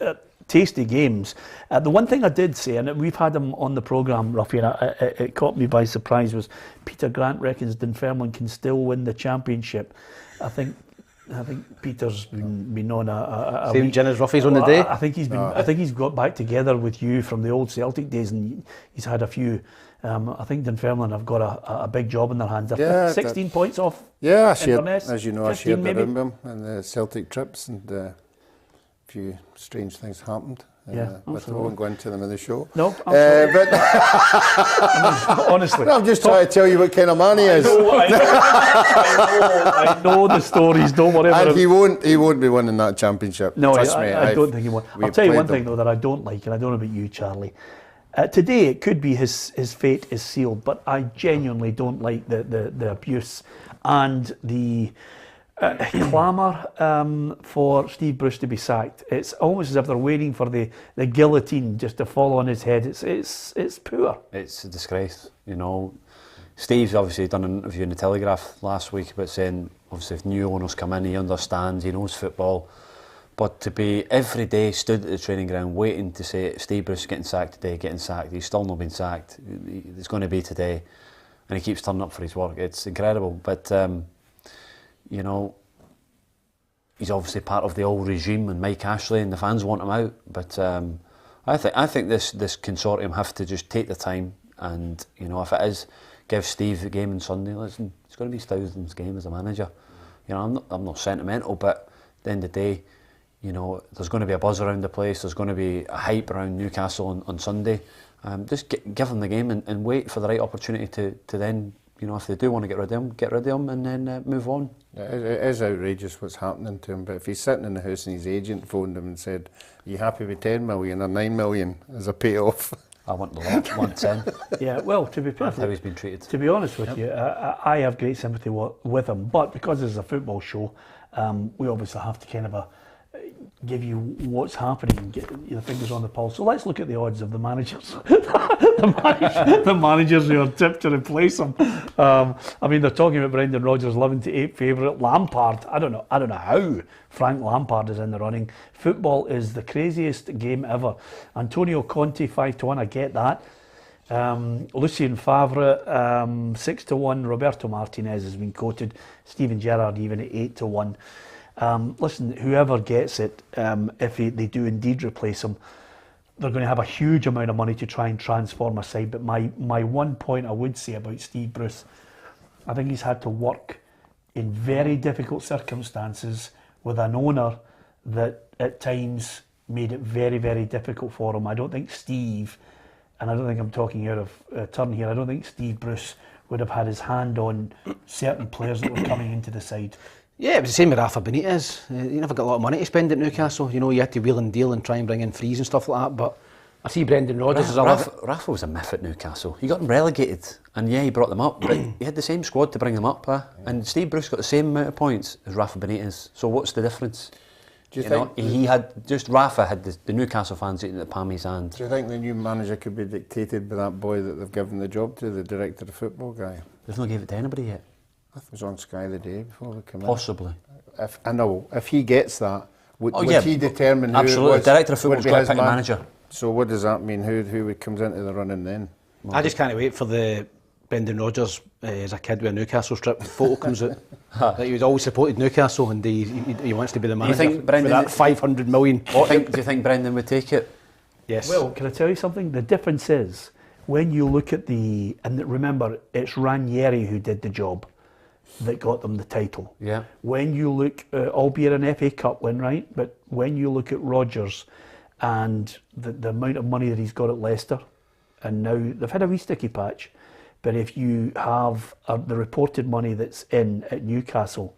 tasty games. The one thing I did say, and we've had him on the programme, Ruffy, and it caught me by surprise, was Peter Grant reckons Dunfermline can still win the championship. I think Peter's been on a same gin as Ruffy's on the day. I think he's got back together with you from the old Celtic days, and he's had a few. I think Dunfermline have got a big job in their hands. They're 16 points off. Yeah, I shared, as you know, 15 I shared the room with him maybe. and the Celtic trips, and a few strange things happened. But I won't go into them in the show. No, but honestly, I'm just trying to tell you what kind of man he is. I know the stories. Don't worry about And it. he won't be winning that championship. No, Trust me. I don't think he won't. I'll tell you one thing though that I don't like, and I don't know about you, Charlie. Today it could be his fate is sealed, but I genuinely don't like the abuse and the clamour for Steve Bruce to be sacked. It's almost as if they're waiting for the guillotine just to fall on his head. It's poor. It's a disgrace, you know. Steve's obviously done an interview in the Telegraph last week about saying, obviously, if new owners come in, he understands, he knows football. But to be every day stood at the training ground waiting to say Steve Bruce getting sacked today, getting sacked, he's still not been sacked, it's going to be today, and he keeps turning up for his work. It's incredible, but you know, he's obviously part of the old regime and Mike Ashley, and the fans want him out. But I think this consortium have to just take the time, and you know, if it is, give Steve the game on Sunday. Listen, it's going to be Stoutland's game as a manager. You know, I'm not sentimental, but at the end of the day, you know, there's going to be a buzz around the place. There's going to be a hype around Newcastle on Sunday. Just give them the game and wait for the right opportunity to then, you know, if they do want to get rid of him and then move on. It is outrageous what's happening to him, but if he's sitting in the house and his agent phoned him and said, "Are you happy with 10 million or 9 million as a payoff?" I want the lot, 110. Yeah, well, to be perfect, how he's been treated. To be honest with you, I have great sympathy with him, but because this is a football show, we obviously have to kind of give you what's happening and get your fingers on the pulse. So let's look at the odds of the managers. the managers who are tipped to replace him. I mean, they're talking about Brendan Rodgers 11-8 favourite. Lampard, I don't know how Frank Lampard is in the running. Football is the craziest game ever. Antonio Conte 5-1, I get that. Lucien Favre 6-1. Roberto Martinez has been quoted. Steven Gerrard even at 8-1. Listen, whoever gets it, if they do indeed replace him, they're going to have a huge amount of money to try and transform a side. But my one point I would say about Steve Bruce, I think he's had to work in very difficult circumstances with an owner that at times made it very, very difficult for him. I don't think Steve, and I don't think I'm talking out of turn here, I don't think Steve Bruce would have had his hand on certain players that were coming into the side. Yeah, it was the same with Rafa Benitez. You never got a lot of money to spend at Newcastle. You know, you had to wheel and deal and try and bring in frees and stuff like that. But I see Brendan Rodgers as a Rafa was a myth at Newcastle. He got them relegated, and yeah, he brought them up, but he had the same squad to bring them up. And Steve Bruce got the same amount of points as Rafa Benitez. So what's the difference? Do you think he had just Rafa had the Newcastle fans eating the palm of his hand? Do you think the new manager could be dictated by that boy that they've given the job to, the director of football guy? They've not given it to anybody yet. I think it was on Sky the day before we came in. Possibly. If he gets that, would he determine absolutely. who it was? The director of football's got to pick a manager. So what does that mean? Who comes into the running then? I just can't wait for the Brendan Rodgers as a kid with a Newcastle strip photo comes out. That he was always supported Newcastle and he wants to be the manager. You think Brendan, for that 500 million? Do you think Brendan would take it? Yes. Well, can I tell you something? The difference is when you look at and remember, it's Ranieri who did the job that got them the title. Yeah. When you look, albeit an FA Cup win, right? But when you look at Rodgers and the amount of money that he's got at Leicester, and now they've had a wee sticky patch, but if you have the reported money that's in at Newcastle,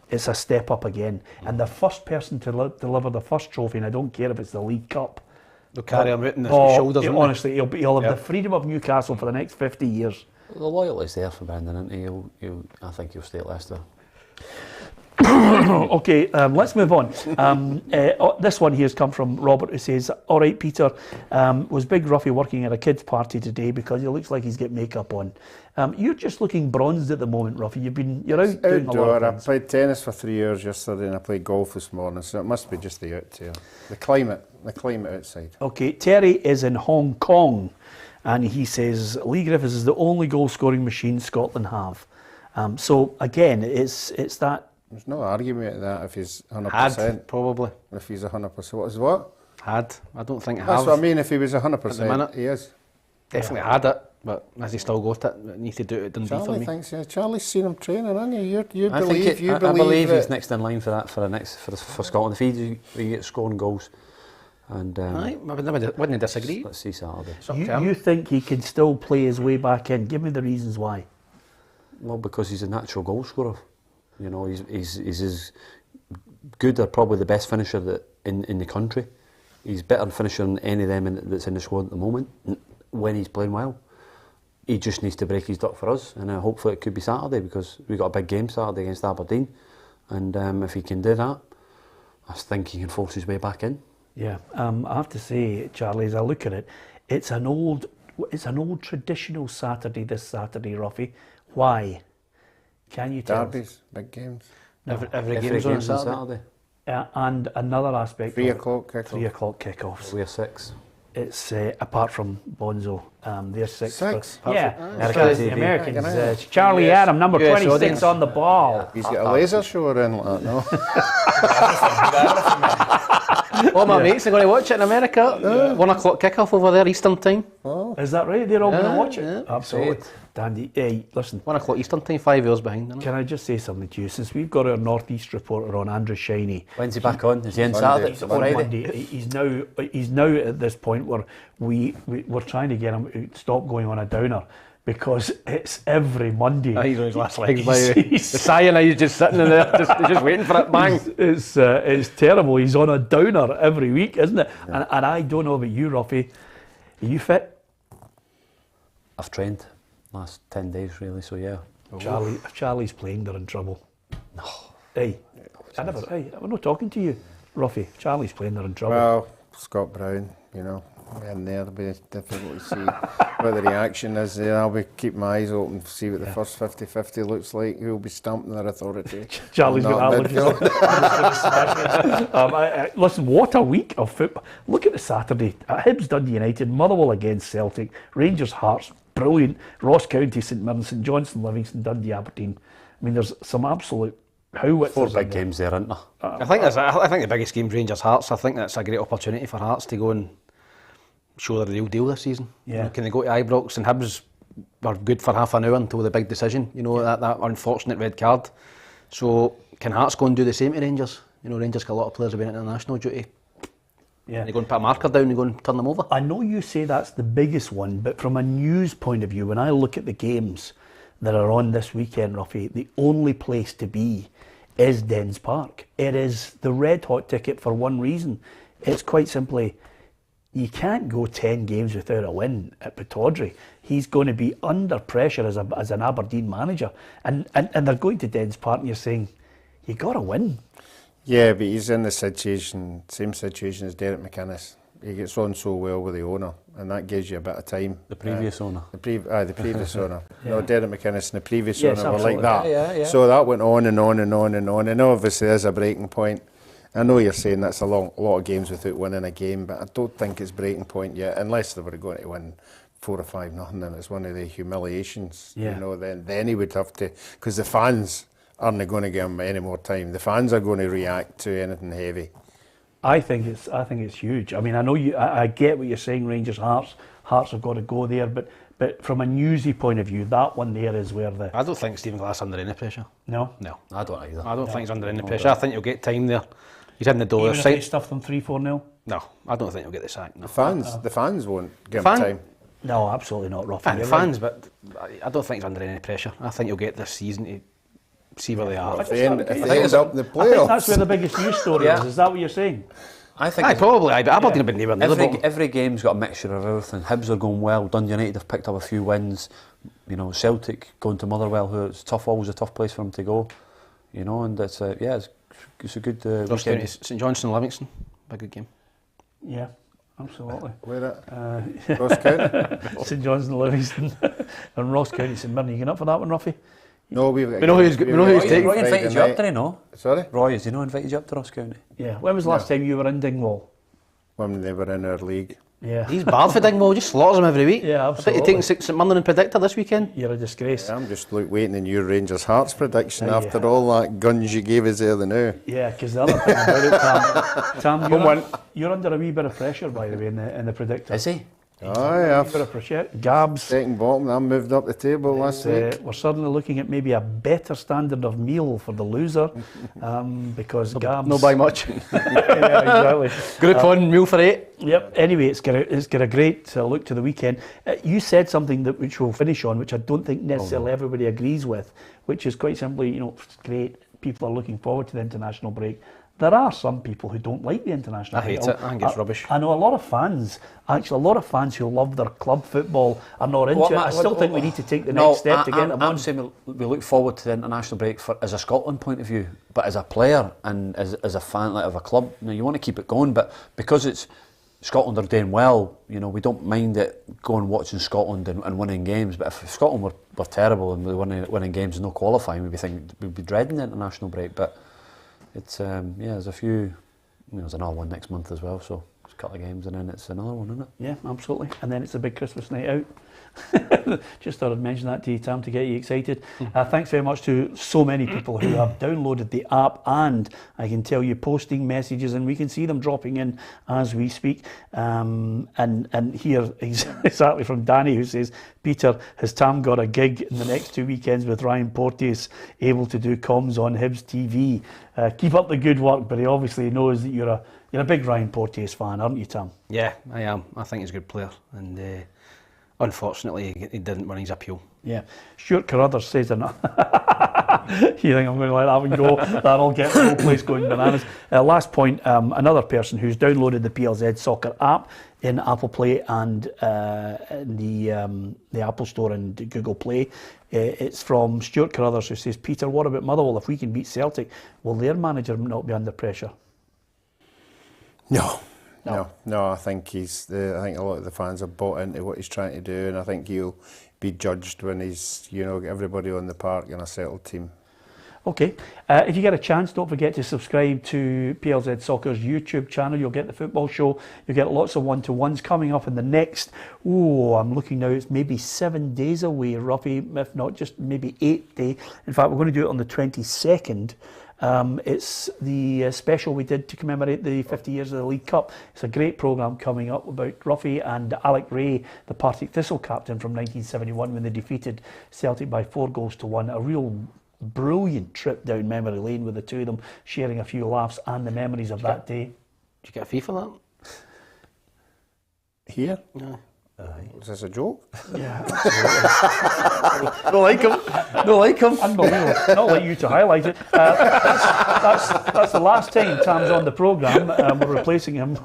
it's a step up again. And the first person to deliver the first trophy, and I don't care if it's the League Cup, they'll carry him out in the shoulders. Honestly, he'll have the freedom of Newcastle for the next 50 years. The loyalty's there for Brendan, isn't he? I think he'll stay at Leicester. Okay, let's move on. This one here has come from Robert, who says, all right, Peter, was Big Ruffy working at a kid's party today because he looks like he's got makeup on. You're just looking bronzed at the moment, Ruffy. You're out doing a lot of things. I played tennis for 3 years yesterday and I played golf this morning, so it must be just the out here. The climate outside. Okay, Terry is in Hong Kong and he says, Lee Griffiths is the only goal-scoring machine Scotland have. So again, it's that. There's no argument at that if he's 100%. Had, probably. If he's 100%. What is what? Had. I don't think have. That's what I mean, if he was At the 100%, minute. he is. Definitely had it, but has he still got it? Needs to do it at Dundee for Charlie me. thinks, Charlie's seen him training, hasn't you? I believe he's next in line for Scotland. If he gets scoring goals. And I wouldn't disagree. Let's see Saturday. You think he can still play his way back in? Give me the reasons why. Well, because he's a natural goal scorer. You know, he's as good or probably the best finisher in the country. He's better finisher than any of them that's in the squad at the moment when he's playing well. He just needs to break his duck for us, and hopefully it could be Saturday because we've got a big game Saturday against Aberdeen, and if he can do that, I think he can force his way back in. Yeah, I have to say, Charlie, as I look at it, it's an old traditional Saturday. This Saturday, Ruffy. Why? Can you tell? Derbies, big games. Every game's on Saturday. And another aspect. 3 o'clock kickoff. 3 o'clock kickoffs. We're 6. It's apart from Bonzo, they're 6. 6? Yeah, Americans. the Americans. It's Charlie Adam, number 26 audience. on the ball. He's got a laser show in like that, no? All my mates are going to watch it in America. 1 o'clock kickoff over there, Eastern time. Oh. Is that right? They're all going to watch it? Yeah. Absolutely. Dandy. Hey, listen. 1 o'clock Eastern time, 5 hours behind. Isn't it? Can I just say something to you? Since we've got our North East reporter on, Andrew Shiney. When's he back on? Is he in Monday. Saturday? On Monday. He's now at this point where we're trying to get him to stop going on a downer because it's every Monday. He's on his last legs by the cyanide just sitting in there, just waiting for it, bang. It's terrible. He's on a downer every week, isn't it? Yeah. And I don't know about you, Ruffy. Are you fit? I've trained last 10 days really, so yeah. If Charlie's playing, they're in trouble. No. Hey, we're not talking to you. Ruffy, Charlie's playing, they're in trouble. Well, Scott Brown, you know, in there, it'll be difficult to see what the reaction is. I'll be keeping my eyes open to see what the first 50-50 looks like. Who'll be stamping their authority? Charlie's got that. Listen, what a week of football. Look at the Saturday. Hibs, Dundee United, Motherwell against Celtic, Rangers, Hearts, brilliant. Ross County, St Mirren, St Johnstone, Livingston, Dundee, Aberdeen. I mean, there's some absolute howitzers. 4 big games there, aren't there? I think the biggest game's Rangers Hearts. I think that's a great opportunity for Hearts to go and show the real deal this season. Yeah. You know, can they go to Ibrox? And Hibs were good for half an hour until the big decision. You know, that unfortunate red card. So can Hearts go and do the same to Rangers? You know, Rangers got a lot of players who have been international duty. Yeah. They go and put a marker down and go and turn them over. I know you say that's the biggest one, but from a news point of view, when I look at the games that are on this weekend, Ruffy, the only place to be is Dens Park. It is the red hot ticket for one reason. It's quite simply, you can't go 10 games without a win at Pittodrie. He's going to be under pressure as an Aberdeen manager. And they're going to Dens Park and you're saying, you got to win. Yeah, but he's in the same situation as Derek McInnes. He gets on so well with the owner, and that gives you a bit of time. The previous owner. The previous owner. Yeah. No, Derek McInnes and the previous Yes, owner were like absolutely. that. Yeah. So that went on and on and on and on. And obviously there's a breaking point. I know you're saying that's a lot of games without winning a game, but I don't think it's breaking point yet, unless they were going to win 4 or 5-0, and it's one of the humiliations. Yeah. You know, then he would have to, because the fans aren't going to give him any more time. The fans are going to react to anything heavy. I think it's huge. I mean, I know I get what you're saying. Rangers, Hearts have got to go there, but from a newsy point of view, that one there is where the. I don't think Stephen Glass under any pressure. No, I don't either. I don't think he's under any pressure. I think you'll get time there. He's in the door. even if they stuff them 3-4-0. No, I don't think he'll get the sack. No. The fans won't give him time. No, absolutely not, Ruffy. And You're fans, right. but I don't think he's under any pressure. I think you'll get this season to see where they are. If they end up in the I think playoffs. that's where the biggest news story is. Is that what you're saying? I think Aye, probably. But Aberdeen have been nowhere near the bottom. every game's got a mixture of everything. Hibs are going well. Dundee United have picked up a few wins. You know, Celtic going to Motherwell, who it's tough, always a tough place for them to go. You know, and it's a good Ross County, weekend. St Johnstone, Livingston, a good game. Yeah, absolutely. Where at? Ross County? St Johnstone, Livingston, and Ross County, St Mirren. You getting up for that one, Ruffy? No, we know who's taking. Roy invited you up, did he no? Sorry? Roy, has he not invited you up to Ross County? Yeah. When was the last time you were in Dingwall? When they were in our league. Yeah. He's bad for Dingwall, just slaughters him every week. Yeah, I bet you're taking St Mirren and Predictor this weekend. You're a disgrace. I'm just waiting on your Rangers Hearts prediction Yeah. after all that guns you gave us there now. Yeah, because the other thing about it, Tam, you're under a wee bit of pressure, by the way, in the predictor. Is he? Aye, A wee bit of pressure. Gabs. second bottom, I moved up the table last week. We're suddenly looking at maybe a better standard of meal for the loser, because Gabs. No by much. Yeah, exactly. Group 1, meal for 8. Yep. Anyway, it's got a great look to the weekend. You said something which we'll finish on, which I don't think necessarily everybody agrees with, which is quite simply, it's great. People are looking forward to the international break. There are some people who don't like the international I break. hate it. I think it's rubbish. I know a lot of fans who love their club football are not into it. I still think we need to take the next step to get them on. I'm saying we look forward to the international break as a Scotland point of view, but as a player and as a fan of a club, you want to keep it going, but because it's Scotland are doing well, we don't mind it going watching Scotland and winning games, but if Scotland were terrible and we were winning games and no qualifying, we'd be dreading the international break, but it's there's a few. There's another one next month as well, so it's a couple of games and then it's another one, isn't it? Yeah, absolutely. And then it's a big Christmas night out. Just thought I'd mention that to you, Tam, to get you excited. Thanks very much to so many people who have downloaded the app, and I can tell you posting messages, and we can see them dropping in as we speak. And here exactly from Danny, who says, Peter, has Tam got a gig in the next 2 weekends with Ryan Porteous, able to do comms on Hibs TV? Keep up the good work, but he obviously knows that you're a big Ryan Porteous fan, aren't you, Tam? Yeah, I am. I think he's a good player, and unfortunately he didn't win his appeal. Yeah. Stuart Carruthers says, you think I'm going to let that one go? That'll get the whole place going bananas. Last point, another person who's downloaded the PLZ Soccer app in Apple Play and in the Apple Store and Google Play. It's from Stuart Carruthers, who says, Peter, what about Motherwell? If we can beat Celtic, will their manager not be under pressure? No. I think I think a lot of the fans have bought into what he's trying to do, and I think he'll be judged when he's, everybody on the park in a settled team. Okay, if you get a chance, don't forget to subscribe to PLZ Soccer's YouTube channel. You'll get the football show. You'll get lots of one-to-ones coming up in the next, I'm looking now, it's maybe 7 days away, Ruffy, if not just maybe 8 days. In fact, we're going to do it on the 22nd. It's the special we did to commemorate the 50 years of the League Cup. It's a great programme coming up about Ruffy and Alec Ray, the Partick Thistle captain from 1971 when they defeated Celtic by 4-1. A real brilliant trip down memory lane with the two of them, sharing a few laughs and the memories of that day. Did you get a fee for that? Here? No. Is this a joke? Yeah. Don't like him. Unbelievable. Not like you to highlight it. That's the last time Tam's on the programme. We're replacing him.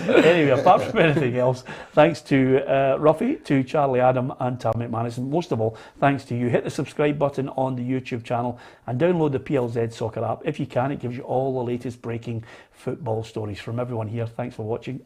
Anyway, apart from anything else, thanks to Ruffy, to Charlie Adam and Tam McManus, and most of all, thanks to you. Hit the subscribe button on the YouTube channel and download the PLZ Soccer app. If you can, it gives you all the latest breaking football stories. From everyone here, thanks for watching.